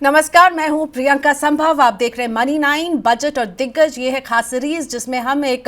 नमस्कार, मैं हूं प्रियंका संभव। आप देख रहे हैं मनी 9 बजट और दिग्गज। ये है खास सीरीज जिसमें हम एक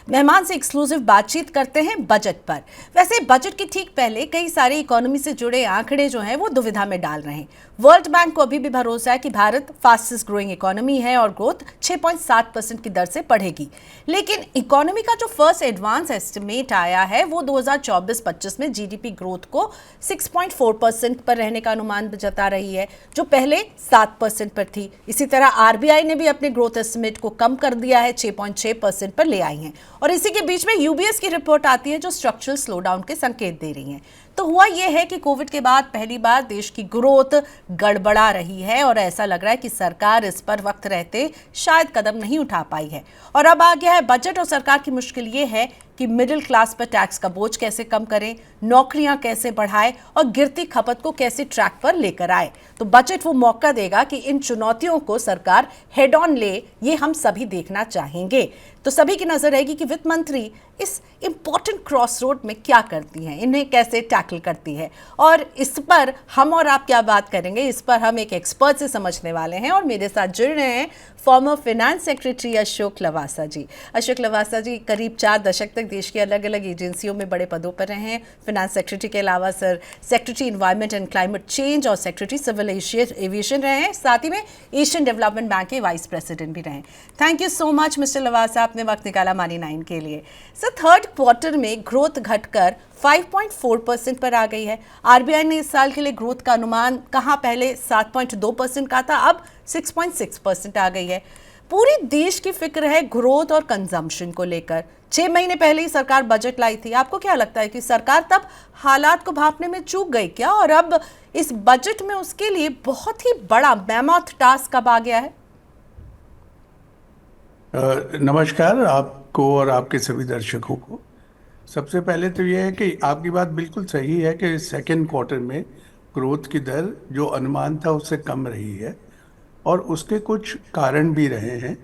मेहमान से एक्सक्लूसिव बातचीत करते हैं बजट पर। वैसे बजट के ठीक पहले कई सारे इकोनॉमी से जुड़े आंकड़े जो हैं वो दुविधा में डाल रहे हैं। वर्ल्ड बैंक को अभी भी भरोसा है कि भारत फास्टेस्ट ग्रोइंग इकोनॉमी है और ग्रोथ 6.7% की दर से बढ़ेगी। लेकिन इकोनॉमी का जो फर्स्ट एडवांस एस्टिमेट आया है वो 2024-25 में जीडीपी ग्रोथ को 6.4% पर रहने का अनुमान जता रही है, जो पहले 7% पर थी। इसी तरह आरबीआई ने भी अपने ग्रोथ एस्टिमेट को कम कर दिया है, 6.6% पर ले आई है। और इसी के बीच में यूबीएस की रिपोर्ट आती है जो स्ट्रक्चरल स्लोडाउन के संकेत दे रही है। तो हुआ यह है कि कोविड के बाद पहली बार देश की ग्रोथ गड़बड़ा रही है और ऐसा लग रहा है कि सरकार इस पर वक्त रहते शायद कदम नहीं उठा पाई है। और अब आ गया है बजट और सरकार की मुश्किल ये है कि मिडिल क्लास पर टैक्स का बोझ कैसे कम करें, नौकरियां कैसे बढ़ाएं और गिरती खपत को कैसे ट्रैक पर लेकर आए। तो बजट वो मौका देगा कि इन चुनौतियों को सरकार हेड ऑन ले, ये हम सभी देखना चाहेंगे। तो सभी की नजर रहेगी कि वित्त मंत्री इस इंपॉर्टेंट क्रॉस रोड में क्या करती हैं, इन्हें कैसे टैकल करती है। और इस पर हम और आप क्या बात करेंगे, इस पर हम एक एक्सपर्ट से समझने वाले हैं। और मेरे साथ जुड़ रहे हैं former finance secretary Ashok Lavasa ji. Ashok Lavasa ji करीब 4 दशक तक देश की अलग अलग एजेंसियों में बड़े पदों पर रहे हैं। फाइनेंस सेक्रेटरी के अलावा sir secretary environment and climate change और सेक्रेटरी सिविल एविएशन रहे हैं। साथ ही में एशियन डेवलपमेंट बैंक के वाइस प्रेसिडेंट भी रहे। Thank you so much mister Lavasa, आपने वक्त निकाला मनी 9 के लिए। सर, थर्ड क्वार्टर में ग्रोथ घटकर 5.4% पर आ गई है। आरबीआई ने इस साल के लिए ग्रोथ का अनुमान कहा, पहले 7.2% का था, अब 6.6% आ गई है। पूरी देश की फिक्र है ग्रोथ और कंजम्पशन को लेकर। 6 महीने पहले ही सरकार बजट लाई थी। आपको क्या लगता है कि सरकार तब हालात को भांपने में चूक गई क्या, और अब इस बजट में उसके लिए बहुत ही बड़ा मैमॉथ टास्क कब आ गया है? नमस्कार आपको और आपके सभी दर्शकों को। सबसे पहले तो यह है कि आपकी बात बिल्कुल सही है कि सेकेंड क्वार्टर में ग्रोथ की दर जो अनुमान था उससे कम रही है और उसके कुछ कारण भी रहे हैं।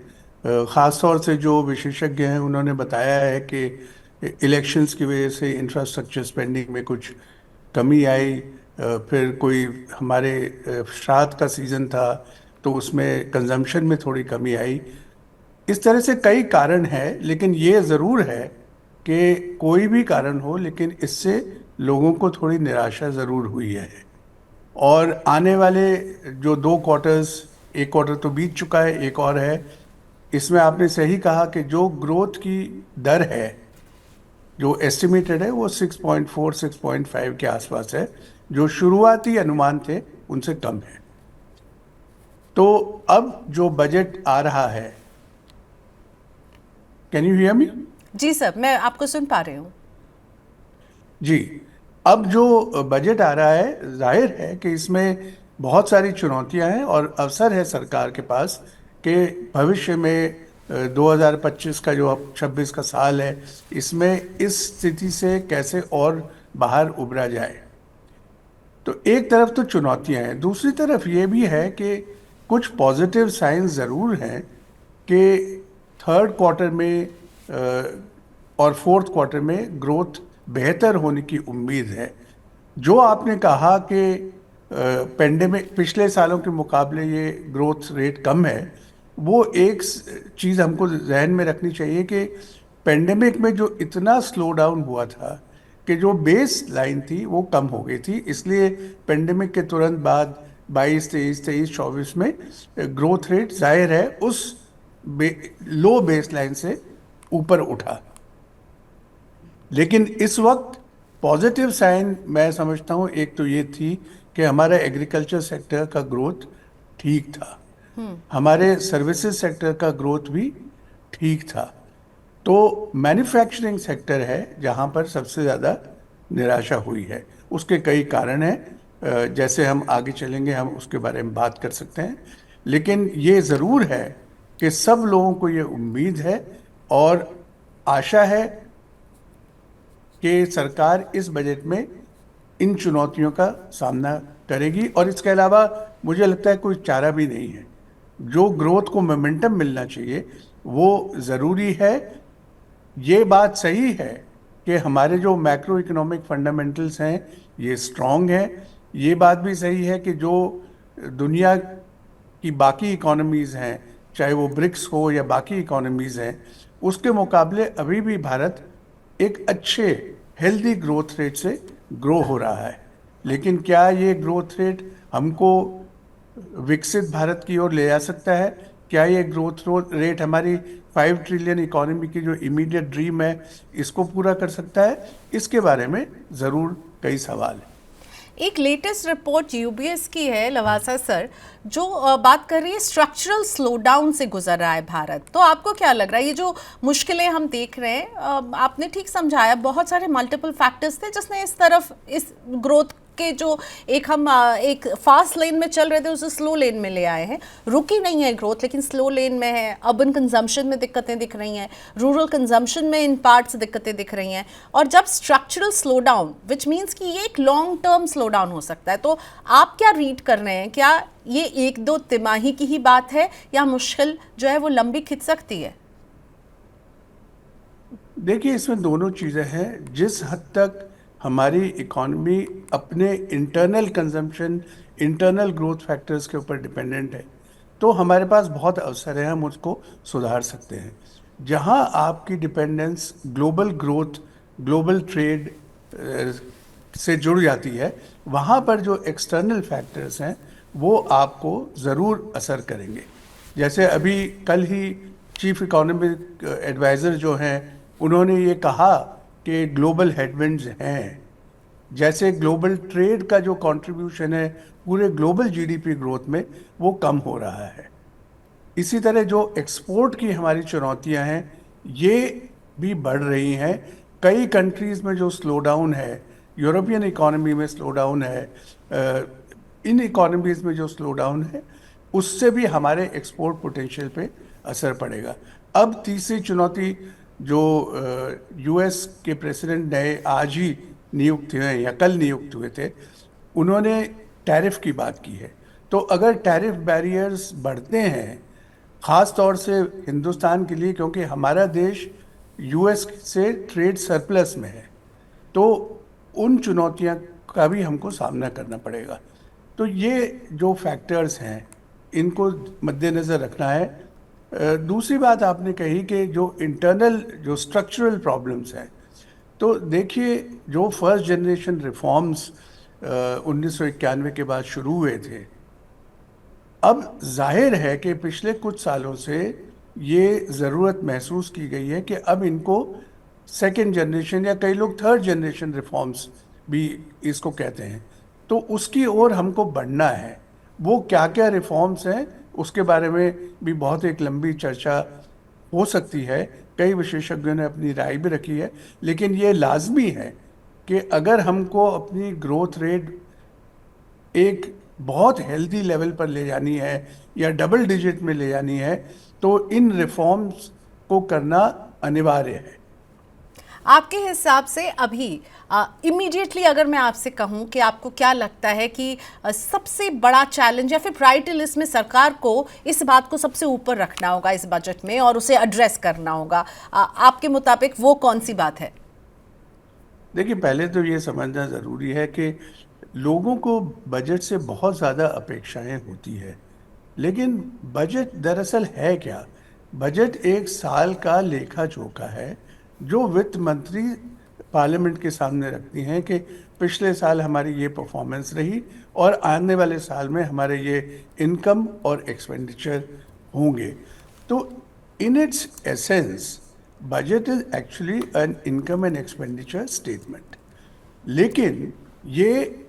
ख़ास तौर से जो विशेषज्ञ हैं उन्होंने बताया है कि इलेक्शंस की वजह से इंफ्रास्ट्रक्चर स्पेंडिंग में कुछ कमी आई। फिर कोई हमारे श्राद्ध का सीज़न था तो उसमें कंजम्पशन में थोड़ी कमी आई। इस तरह से कई कारण हैं, लेकिन ये ज़रूर है कि कोई भी कारण हो लेकिन इससे लोगों को थोड़ी निराशा ज़रूर हुई है। और आने वाले जो 2 क्वार्टर्स, एक क्वार्टर तो बीत चुका है, एक और है, इसमें आपने सही कहा कि जो ग्रोथ की दर है जो एस्टिमेटेड है वो 6.4 6.5 के आसपास है, जो शुरुआती अनुमान थे उनसे कम है। तो अब जो बजट आ रहा है, कैन यू हियर मी? जी सर, मैं आपको सुन पा रही हूँ। जी, अब जो बजट आ रहा है जाहिर है कि इसमें बहुत सारी चुनौतियां हैं और अवसर है सरकार के पास कि भविष्य में 2025 का जो अब 26 का साल है इसमें इस स्थिति से कैसे और बाहर उभरा जाए। तो एक तरफ तो चुनौतियां हैं, दूसरी तरफ ये भी है कि कुछ पॉजिटिव साइंस ज़रूर हैं कि थर्ड क्वार्टर में और फोर्थ क्वार्टर में ग्रोथ बेहतर होने की उम्मीद है। जो आपने कहा कि पेंडेमिक पिछले सालों के मुकाबले ये ग्रोथ रेट कम है, वो एक चीज़ हमको जहन में रखनी चाहिए कि पेंडेमिक में जो इतना स्लो डाउन हुआ था कि जो बेस लाइन थी वो कम हो गई थी, इसलिए पेंडेमिक के तुरंत बाद 22, 23, 24 में ग्रोथ रेट जाहिर है उस लो बेस लाइन से ऊपर उठा। लेकिन इस वक्त पॉजिटिव साइन मैं समझता हूँ, एक तो ये थी कि हमारा एग्रीकल्चर सेक्टर का ग्रोथ ठीक था, हमारे सर्विसेज सेक्टर का ग्रोथ भी ठीक था। तो मैन्युफैक्चरिंग सेक्टर है जहाँ पर सबसे ज़्यादा निराशा हुई है। उसके कई कारण हैं, जैसे हम आगे चलेंगे हम उसके बारे में बात कर सकते हैं। लेकिन ये ज़रूर है कि सब लोगों को ये उम्मीद है और आशा है कि सरकार इस बजट में इन चुनौतियों का सामना करेगी। और इसके अलावा मुझे लगता है कोई चारा भी नहीं है। जो ग्रोथ को मोमेंटम मिलना चाहिए वो ज़रूरी है। ये बात सही है कि हमारे जो मैक्रो इकोनॉमिक फंडामेंटल्स हैं ये स्ट्रॉन्ग हैं। ये बात भी सही है कि जो दुनिया कि बाकी इकोनॉमीज़ हैं, चाहे वो ब्रिक्स हो या बाकी इकोनॉमीज़ हैं, उसके मुकाबले अभी भी भारत एक अच्छे हेल्दी ग्रोथ रेट से ग्रो हो रहा है। लेकिन क्या ये ग्रोथ रेट हमको विकसित भारत की ओर ले जा सकता है? क्या ये ग्रोथ रेट हमारी 5 ट्रिलियन इकोनॉमी की जो इमीडिएट ड्रीम है इसको पूरा कर सकता है? इसके बारे में ज़रूर कई सवाल हैं। एक लेटेस्ट रिपोर्ट यूबीएस की है लवासा सर, जो बात कर रही है स्ट्रक्चरल स्लोडाउन से गुजर रहा है भारत। तो आपको क्या लग रहा है, ये जो मुश्किलें हम देख रहे हैं, आपने ठीक समझाया, बहुत सारे मल्टीपल फैक्टर्स थे जिसने इस तरफ इस ग्रोथ के जो हम एक फास्ट लेन में चल रहे थे उसे स्लो लेन में ले आए हैं। रुकी नहीं है ग्रोथ, लेकिन स्लो लेन में है। अर्बन कंजम्पशन में दिक्कतें दिख रही हैं, रूरल कंजम्पशन में इन पार्ट्स दिक्कतें दिख रही हैं। और जब structural slow down, which means कि ये एक लॉन्ग टर्म स्लो डाउन हो सकता है, तो आप क्या रीड कर रहे हैं? क्या ये 1-2 तिमाही की ही बात है या मुश्किल जो है वो लंबी खिंच सकती है? देखिए, इसमें दोनों चीज़ें हैं। जिस हद तक हमारी इकॉनमी अपने internal consumption, internal growth factors के ऊपर डिपेंडेंट है, तो हमारे पास बहुत अवसर है, हम उसको सुधार सकते हैं। जहां आपकी dependence global growth, global trade से जुड़ जाती है, वहां पर जो एक्सटर्नल फैक्टर्स हैं वो आपको ज़रूर असर करेंगे। जैसे अभी कल ही चीफ इकोनॉमिक एडवाइज़र जो हैं, उन्होंने ये कहा कि ग्लोबल हेडविंड्स हैं। जैसे ग्लोबल ट्रेड का जो कंट्रीब्यूशन है पूरे ग्लोबल जीडीपी ग्रोथ में, वो कम हो रहा है। इसी तरह जो एक्सपोर्ट की हमारी चुनौतियां हैं, ये भी बढ़ रही हैं। कई कंट्रीज़ में जो स्लो डाउन है, यूरोपियन इकोनॉमी में स्लो डाउन है, इन इकोनॉमीज़ में जो स्लो डाउन है, उससे भी हमारे एक्सपोर्ट पोटेंशियल पे असर पड़ेगा। अब तीसरी चुनौती जो यूएस के प्रेसिडेंट नए आज ही नियुक्त हुए हैं या कल नियुक्त हुए थे, उन्होंने टैरिफ की बात की है। तो अगर टैरिफ बैरियर्स बढ़ते हैं, ख़ास तौर से हिंदुस्तान के लिए, क्योंकि हमारा देश यूएस से ट्रेड सरप्लस में है, तो उन चुनौतियां का भी हमको सामना करना पड़ेगा। तो ये जो फैक्टर्स हैं, इनको मद्देनज़र रखना है। दूसरी बात आपने कही कि जो इंटरनल जो स्ट्रक्चरल प्रॉब्लम्स हैं, तो देखिए, जो फर्स्ट जनरेशन रिफॉर्म्स 1991 के बाद शुरू हुए थे, अब जाहिर है कि पिछले कुछ सालों से ये ज़रूरत महसूस की गई है कि अब इनको सेकेंड जनरेशन या कई लोग थर्ड जनरेशन रिफॉर्म्स भी इसको कहते हैं, तो उसकी ओर हमको बढ़ना है। वो क्या क्या रिफॉर्म्स हैं उसके बारे में भी बहुत एक लंबी चर्चा हो सकती है, कई विशेषज्ञों ने अपनी राय भी रखी है। लेकिन ये लाजमी है कि अगर हमको अपनी ग्रोथ रेट एक बहुत हेल्दी लेवल पर ले जानी है या डबल डिजिट में ले जानी है, तो इन रिफॉर्म्स को करना अनिवार्य है। आपके हिसाब से अभी इमीडिएटली अगर मैं आपसे कहूं कि आपको क्या लगता है कि सबसे बड़ा चैलेंज या फिर प्रायोरिटी लिस्ट में सरकार को इस बात को सबसे ऊपर रखना होगा इस बजट में और उसे एड्रेस करना होगा, आपके मुताबिक वो कौन सी बात है? देखिए, पहले तो ये समझना ज़रूरी है कि लोगों को बजट से बहुत ज़्यादा अपेक्षाएं होती है, लेकिन बजट दरअसल है क्या? बजट एक साल का लेखा जोखा है जो वित्त मंत्री पार्लियामेंट के सामने रखती हैं कि पिछले साल हमारी ये परफॉर्मेंस रही और आने वाले साल में हमारे ये इनकम और एक्सपेंडिचर होंगे। तो in its essence budget is actually an income and expenditure statement, लेकिन ये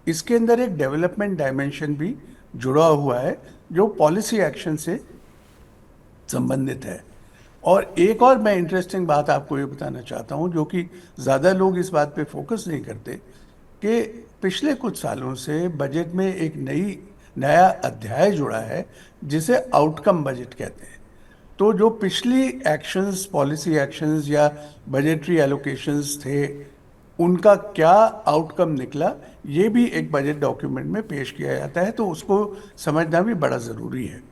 इसके अंदर एक डेवलपमेंट डायमेंशन भी जुड़ा हुआ है जो पॉलिसी एक्शन से संबंधित है। और एक और मैं इंटरेस्टिंग बात आपको ये बताना चाहता हूँ, जो कि ज़्यादा लोग इस बात पे फोकस नहीं करते, कि पिछले कुछ सालों से बजट में एक नया अध्याय जुड़ा है जिसे आउटकम बजट कहते हैं। तो जो पिछली एक्शंस, पॉलिसी एक्शंस या बजटरी एलोकेशंस थे, उनका क्या आउटकम निकला, ये भी एक बजट डॉक्यूमेंट में पेश किया जाता है, तो उसको समझना भी बड़ा ज़रूरी है।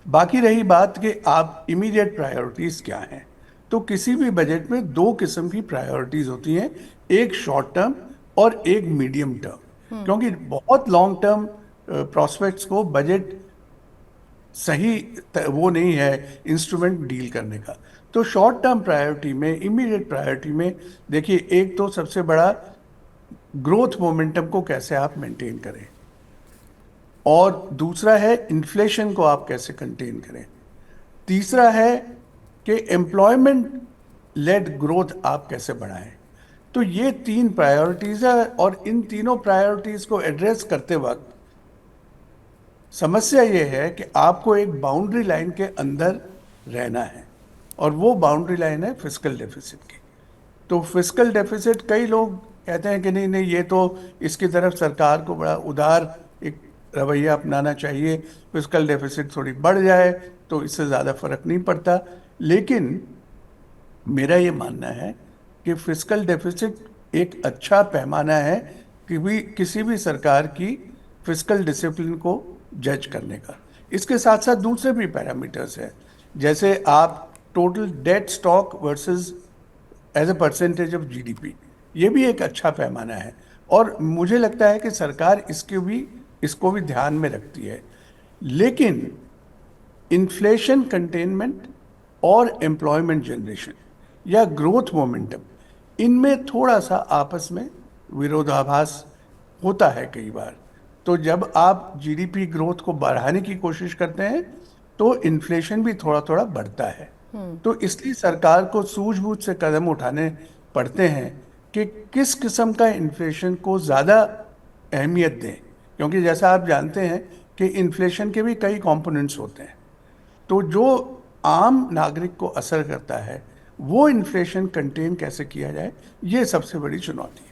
बाकी रही बात कि आप इमीडिएट प्रायोरिटीज़ क्या हैं, तो किसी भी बजट में दो किस्म की प्रायोरिटीज़ होती हैं, एक शॉर्ट टर्म और एक मीडियम टर्म। क्योंकि बहुत लॉन्ग टर्म प्रोस्पेक्ट्स को बजट सही वो नहीं है इंस्ट्रूमेंट डील करने का। तो शॉर्ट टर्म प्रायोरिटी में, इमीडिएट प्रायोरिटी में देखिए, एक तो सबसे बड़ा ग्रोथ मोमेंटम को कैसे आप मेंटेन करें, और दूसरा है इन्फ्लेशन को आप कैसे कंटेन करें, तीसरा है कि एम्प्लॉयमेंट लेड ग्रोथ आप कैसे बढ़ाएं। तो ये 3 प्रायोरिटीज है, और इन तीनों प्रायोरिटीज को एड्रेस करते वक्त समस्या ये है कि आपको एक बाउंड्री लाइन के अंदर रहना है, और वो बाउंड्री लाइन है फिस्कल डेफिसिट की। तो फिस्कल डेफिसिट, कई लोग कहते हैं कि नहीं नहीं, ये तो इसकी तरफ सरकार को बड़ा उदार एक रवैया अपनाना चाहिए, फिस्कल डेफिसिट थोड़ी बढ़ जाए तो इससे ज़्यादा फर्क नहीं पड़ता। लेकिन मेरा ये मानना है कि फिस्कल डेफिसिट एक अच्छा पैमाना है कि भी किसी भी सरकार की फिस्कल डिसिप्लिन को जज करने का। इसके साथ साथ दूसरे भी पैरामीटर्स हैं, जैसे आप total debt stock versus as a percentage of GDP, ये भी एक अच्छा पैमाना है, और मुझे लगता है कि सरकार इसको भी ध्यान में रखती है। लेकिन इन्फ्लेशन कंटेनमेंट और एम्प्लॉयमेंट जनरेशन या ग्रोथ मोमेंटम, इनमें थोड़ा सा आपस में विरोधाभास होता है कई बार। तो जब आप जीडीपी ग्रोथ को बढ़ाने की कोशिश करते हैं तो इन्फ्लेशन भी थोड़ा थोड़ा बढ़ता है। तो इसलिए सरकार को सूझबूझ से कदम उठाने पड़ते हैं कि किस किस्म का इन्फ्लेशन को ज़्यादा अहमियत दें, क्योंकि जैसा आप जानते हैं कि इन्फ्लेशन के भी कई कंपोनेंट्स होते हैं। तो जो आम नागरिक को असर करता है वो इन्फ्लेशन कंटेन कैसे किया जाए, ये सबसे बड़ी चुनौती है।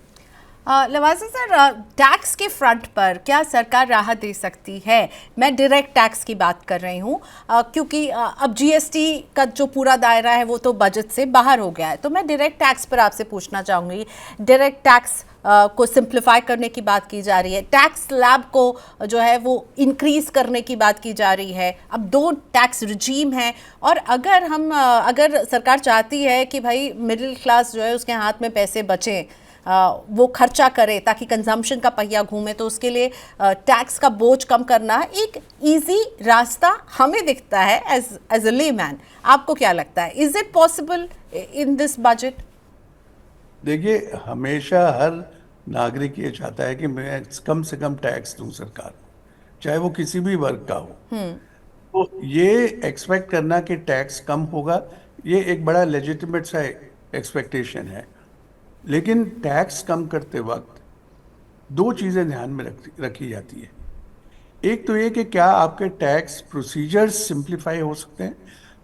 लवासा सर, टैक्स के फ्रंट पर क्या सरकार राहत दे सकती है? मैं डायरेक्ट टैक्स की बात कर रही हूँ, क्योंकि अब जीएसटी का जो पूरा दायरा है वो तो बजट से बाहर हो गया है। तो मैं डायरेक्ट टैक्स पर आपसे पूछना चाहूँगी। डायरेक्ट टैक्स को सिंप्लीफाई करने की बात की जा रही है, टैक्स स्लैब को जो है वो इंक्रीज करने की बात की जा रही है। अब 2 टैक्स रिजीम हैं, और अगर सरकार चाहती है कि भाई मिडिल क्लास जो है उसके हाथ में पैसे बचें, वो खर्चा करे ताकि कंजम्पशन का पहिया घूमे, तो उसके लिए टैक्स का बोझ कम करना एक इजी रास्ता हमें दिखता है एज अ लेमैन। आपको क्या लगता है, is it possible in this budget? देखिए, हमेशा हर नागरिक ये चाहता है कि मैं कम से कम टैक्स दूं सरकार को, चाहे वो किसी भी वर्ग का हो। तो ये एक्सपेक्ट करना कि टैक्स कम होगा, ये एक बड़ा लेजिटिमेट सा एक्सपेक्टेशन है। लेकिन टैक्स कम करते वक्त 2 चीज़ें ध्यान में रखी जाती है। एक तो ये कि क्या आपके टैक्स प्रोसीजर्स सिंप्लीफाई हो सकते हैं।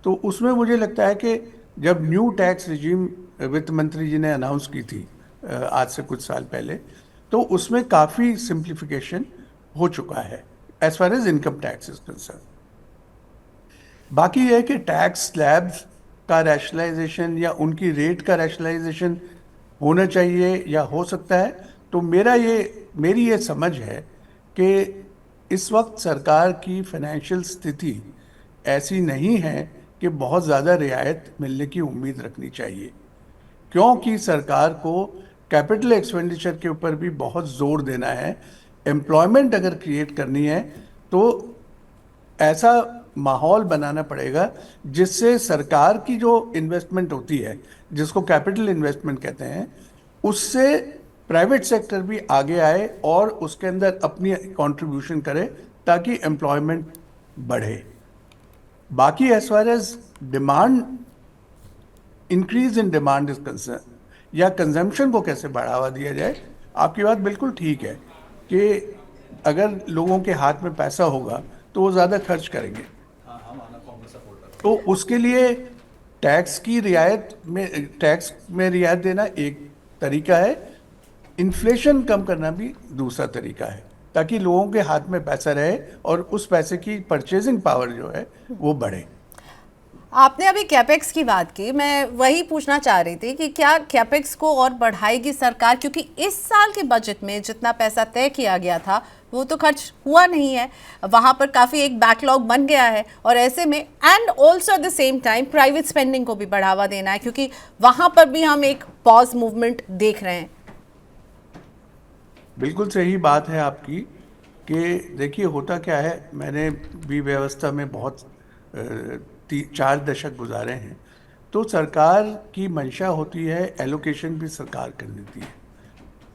तो उसमें मुझे लगता है कि जब न्यू टैक्स रिजीम वित्त मंत्री जी ने अनाउंस की थी आज से कुछ साल पहले, तो उसमें काफ़ी सिंप्लीफिकेशन हो चुका है as far as income tax is concern. बाकी यह है कि टैक्स स्लैब्स का रैशनलाइजेशन या उनकी रेट का रैशनलाइजेशन होना चाहिए या हो सकता है। तो मेरी ये समझ है कि इस वक्त सरकार की फाइनेंशियल स्थिति ऐसी नहीं है कि बहुत ज़्यादा रियायत मिलने की उम्मीद रखनी चाहिए, क्योंकि सरकार को कैपिटल एक्सपेंडिचर के ऊपर भी बहुत जोर देना है। एम्प्लॉयमेंट अगर क्रिएट करनी है तो ऐसा माहौल बनाना पड़ेगा जिससे सरकार की जो इन्वेस्टमेंट होती है, जिसको कैपिटल इन्वेस्टमेंट कहते हैं, उससे प्राइवेट सेक्टर भी आगे आए और उसके अंदर अपनी कंट्रीब्यूशन करे ताकि एम्प्लॉयमेंट बढ़े। बाकी as far as demand, increase in demand is concern, या कंजम्पशन को कैसे बढ़ावा दिया जाए, आपकी बात बिल्कुल ठीक है कि अगर लोगों के हाथ में पैसा होगा तो वो ज़्यादा खर्च करेंगे। तो उसके लिए टैक्स में रियायत देना एक तरीका है, इन्फ्लेशन कम करना भी दूसरा तरीका है, ताकि लोगों के हाथ में पैसा रहे और उस पैसे की परचेजिंग पावर जो है वो बढ़े। आपने अभी कैपेक्स की बात की, मैं वही पूछना चाह रही थी कि क्या कैपेक्स को और बढ़ाएगी सरकार, क्योंकि इस साल के बजट में जितना पैसा तय किया गया था वो तो खर्च हुआ नहीं है, वहाँ पर काफ़ी एक बैकलॉग बन गया है, और ऐसे में and also at the same time private spending को भी बढ़ावा देना है, क्योंकि वहाँ पर भी हम एक पॉज मूवमेंट देख रहे हैं। बिल्कुल सही बात है आपकी कि देखिए होता क्या है, मैंने भी व्यवस्था में बहुत 4 दशक गुजारे हैं। तो सरकार की मंशा होती है, एलोकेशन भी सरकार कर देती है,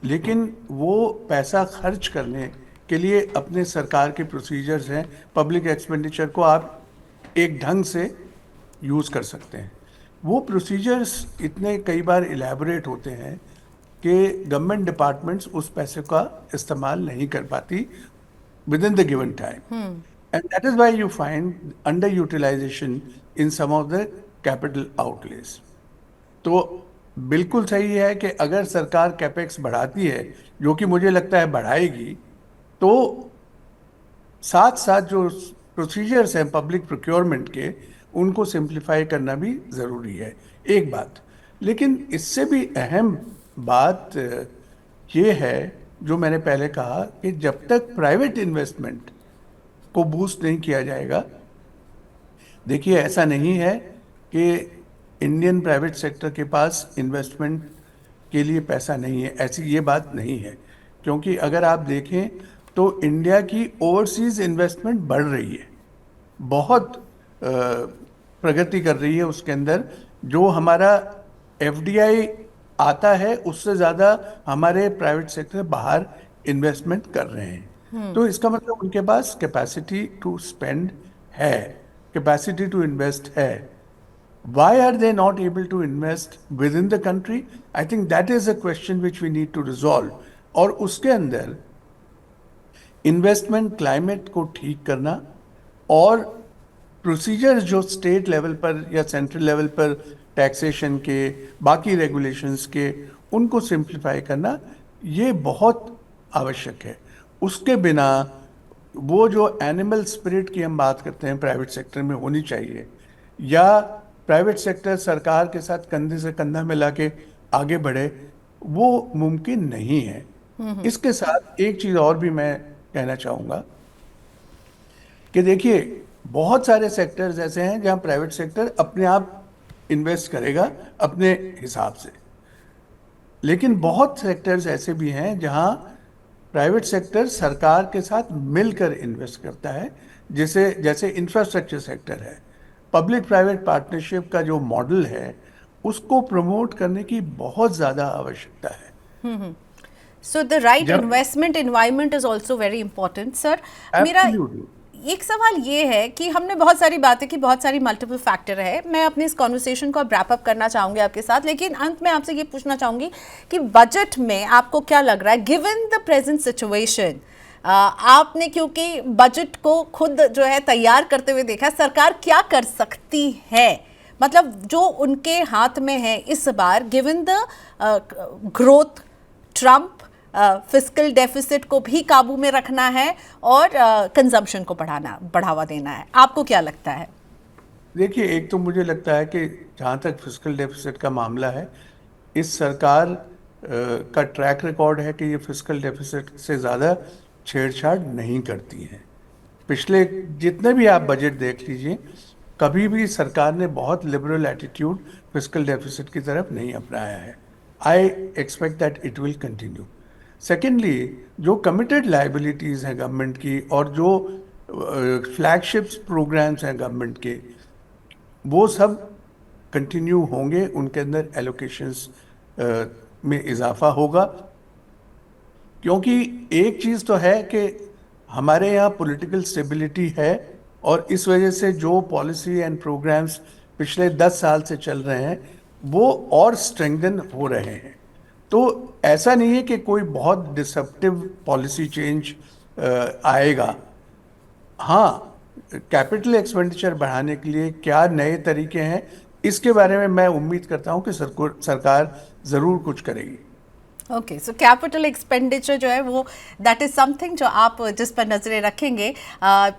लेकिन वो पैसा खर्च करने के लिए अपने सरकार के प्रोसीजर्स हैं। पब्लिक एक्सपेंडिचर को आप एक ढंग से यूज़ कर सकते हैं। वो प्रोसीजर्स इतने कई बार इलेबोरेट होते हैं कि गवर्नमेंट डिपार्टमेंट्स उस पैसे का इस्तेमाल नहीं कर पाती with in the given time, and that is why you find under utilization in some of the capital outlays. तो बिल्कुल सही है कि अगर सरकार कैपेक्स बढ़ाती है, जो कि मुझे लगता है बढ़ाएगी, तो साथ साथ जो प्रोसीजर्स हैं पब्लिक प्रोक्योरमेंट के, उनको सिंप्लीफाई करना भी ज़रूरी है, एक बात। लेकिन इससे भी अहम बात ये है, जो मैंने पहले कहा, कि जब तक प्राइवेट इन्वेस्टमेंट को बूस्ट नहीं किया जाएगा, देखिए ऐसा नहीं है कि इंडियन प्राइवेट सेक्टर के पास इन्वेस्टमेंट के लिए पैसा नहीं है, ऐसी ये बात नहीं है। क्योंकि अगर आप देखें तो इंडिया की ओवरसीज इन्वेस्टमेंट बढ़ रही है, बहुत प्रगति कर रही है उसके अंदर। जो हमारा एफडीआई आता है उससे ज़्यादा हमारे प्राइवेट सेक्टर बाहर इन्वेस्टमेंट कर रहे हैं। तो इसका मतलब उनके पास कैपेसिटी टू स्पेंड है, कैपेसिटी टू इन्वेस्ट है। Why are they not able to invest within the country? I think that is a question which we need to resolve. और उसके अंदर इन्वेस्टमेंट क्लाइमेट को ठीक करना और प्रोसीजर्स जो स्टेट लेवल पर या सेंट्रल लेवल पर टैक्सेशन के, बाकी रेगुलेशंस के, उनको सिंप्लीफाई करना, ये बहुत आवश्यक है। उसके बिना वो जो एनिमल स्पिरिट की हम बात करते हैं प्राइवेट सेक्टर में होनी चाहिए, या प्राइवेट सेक्टर सरकार के साथ कंधे से कंधा मिला के आगे बढ़े, वो मुमकिन नहीं है। इसके साथ एक चीज़ और भी मैं कहना चाहूँगा कि देखिए बहुत सारे सेक्टर्स ऐसे हैं जहाँ प्राइवेट सेक्टर अपने आप इन्वेस्ट करेगा अपने हिसाब से, लेकिन बहुत सेक्टर्स ऐसे भी हैं जहाँ प्राइवेट सेक्टर सरकार के साथ मिलकर इन्वेस्ट करता है, जैसे जैसे इंफ्रास्ट्रक्चर सेक्टर है। पब्लिक प्राइवेट पार्टनरशिप का जो मॉडल है, उसको प्रमोट करने की बहुत ज़्यादा आवश्यकता है। सो द राइट जब investment environment is also very important. Sir, मेरा Absolutely. एक सवाल ये है कि हमने बहुत सारी बातें की, बहुत सारी मल्टीपल फैक्टर है। मैं अपनी इस कॉन्वर्सेशन को रैप अप करना चाहूंगी आपके साथ, लेकिन अंत में आपसे ये पूछना चाहूंगी कि बजट में आपको क्या लग रहा है गिवन द प्रेजेंट सिचुएशन? आपने क्योंकि बजट को खुद जो है तैयार करते हुए देखा, सरकार क्या कर सकती है, मतलब जो उनके हाथ में है इस बार, given the growth, Trump, fiscal deficit को भी काबू में रखना है और कंजम्पशन को बढ़ावा देना है। आपको क्या लगता है? देखिए, एक तो मुझे लगता है कि जहाँ तक फिस्कल डेफिसिट का मामला है, इस सरकार का ट्रैक रिकॉर्ड है कि ये फिस्कल डेफिसिट से ज़्यादा छेड़छाड़ नहीं करती है। पिछले जितने भी आप बजट देख लीजिए, कभी भी सरकार ने बहुत लिबरल एटीट्यूड फिस्कल डेफिसिट की तरफ नहीं अपनाया है। I expect that it will continue. Secondly, जो कमिटेड लाइबिलिटीज़ हैं गवर्नमेंट की और जो फ्लैगशिप्स प्रोग्राम्स हैं गवर्नमेंट के, वो सब कंटिन्यू होंगे, उनके अंदर एलोकेशंस में इजाफा होगा। क्योंकि एक चीज़ तो है कि हमारे यहाँ पॉलिटिकल स्टेबिलिटी है, और इस वजह से जो पॉलिसी एंड प्रोग्राम्स पिछले 10 साल से चल रहे हैं, वो और स्ट्रेंथन हो रहे हैं। तो ऐसा नहीं है कि कोई बहुत डिसप्टिव पॉलिसी चेंज आएगा। हाँ, कैपिटल एक्सपेंडिचर बढ़ाने के लिए क्या नए तरीके हैं, इसके बारे में मैं उम्मीद करता हूँ कि सरकार ज़रूर कुछ करेगी। ओके, सो कैपिटल एक्सपेंडिचर जो है वो दैट इज़ समथिंग जो आप जिस पर नज़रें रखेंगे।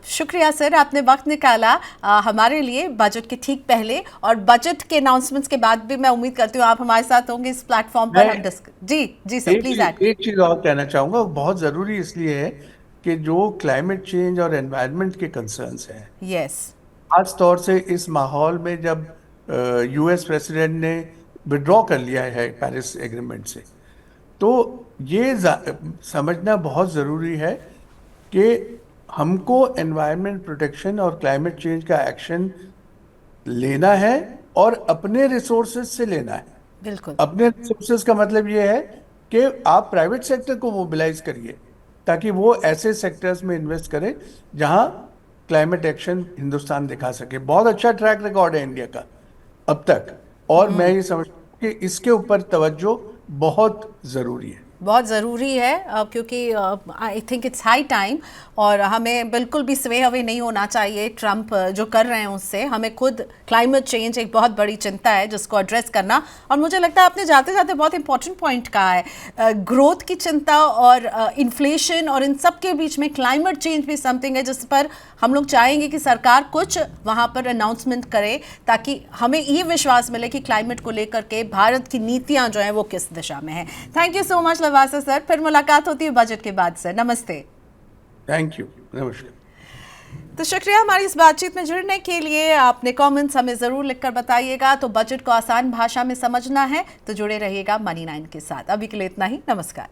शुक्रिया सर, आपने वक्त निकाला हमारे लिए बजट के ठीक पहले, और बजट के अनाउंसमेंट्स के बाद भी मैं उम्मीद करती हूँ आप हमारे साथ होंगे इस प्लेटफॉर्म पर। हम जी सर, प्लीज ऐड। एक चीज़ और कहना चाहूँगा, बहुत ज़रूरी इसलिए है कि जो क्लाइमेट चेंज और एनवायरनमेंट के कंसर्न्स हैं, यस, खास तौर से इस माहौल में जब यूएस प्रेसिडेंट ने विड्रॉ कर लिया है पेरिस एग्रीमेंट से, तो ये समझना बहुत ज़रूरी है कि हमको एनवायरनमेंट प्रोटेक्शन और क्लाइमेट चेंज का एक्शन लेना है और अपने रिसोर्सेज से लेना है। बिल्कुल। अपने रिसोर्सेज का मतलब ये है कि आप प्राइवेट सेक्टर को मोबिलाइज करिए ताकि वो ऐसे सेक्टर्स में इन्वेस्ट करे जहां क्लाइमेट एक्शन हिंदुस्तान दिखा सके। बहुत अच्छा ट्रैक रिकॉर्ड है इंडिया का अब तक, और मैं ये समझता हूँ कि इसके ऊपर तवज्जो बहुत ज़रूरी है। बहुत ज़रूरी है क्योंकि I think it's high time, और हमें बिल्कुल भी स्वे अवे नहीं होना चाहिए ट्रम्प जो कर रहे हैं उससे। हमें खुद क्लाइमेट चेंज एक बहुत बड़ी चिंता है जिसको एड्रेस करना, और मुझे लगता है आपने जाते जाते बहुत इंपॉर्टेंट पॉइंट कहा है। ग्रोथ की चिंता और इन्फ्लेशन और इन सब के बीच में क्लाइमेट चेंज भी समथिंग है जिस पर हम लोग चाहेंगे कि सरकार कुछ वहाँ पर अनाउंसमेंट करे ताकि हमें ये विश्वास मिले कि क्लाइमेट को लेकर के भारत की नीतियाँ जो हैं वो किस दिशा में हैं। Thank you so much Lavasa sir, फिर मुलाकात होती है बजट के बाद सर। नमस्ते। थैंक यू, नमस्कार। तो शुक्रिया हमारी इस बातचीत में जुड़ने के लिए। आपने कमेंट्स हमें ज़रूर लिखकर बताइएगा। तो बजट को आसान भाषा में समझना है तो जुड़े रहिएगा मनी 9 के साथ। अभी के लिए इतना ही, नमस्कार।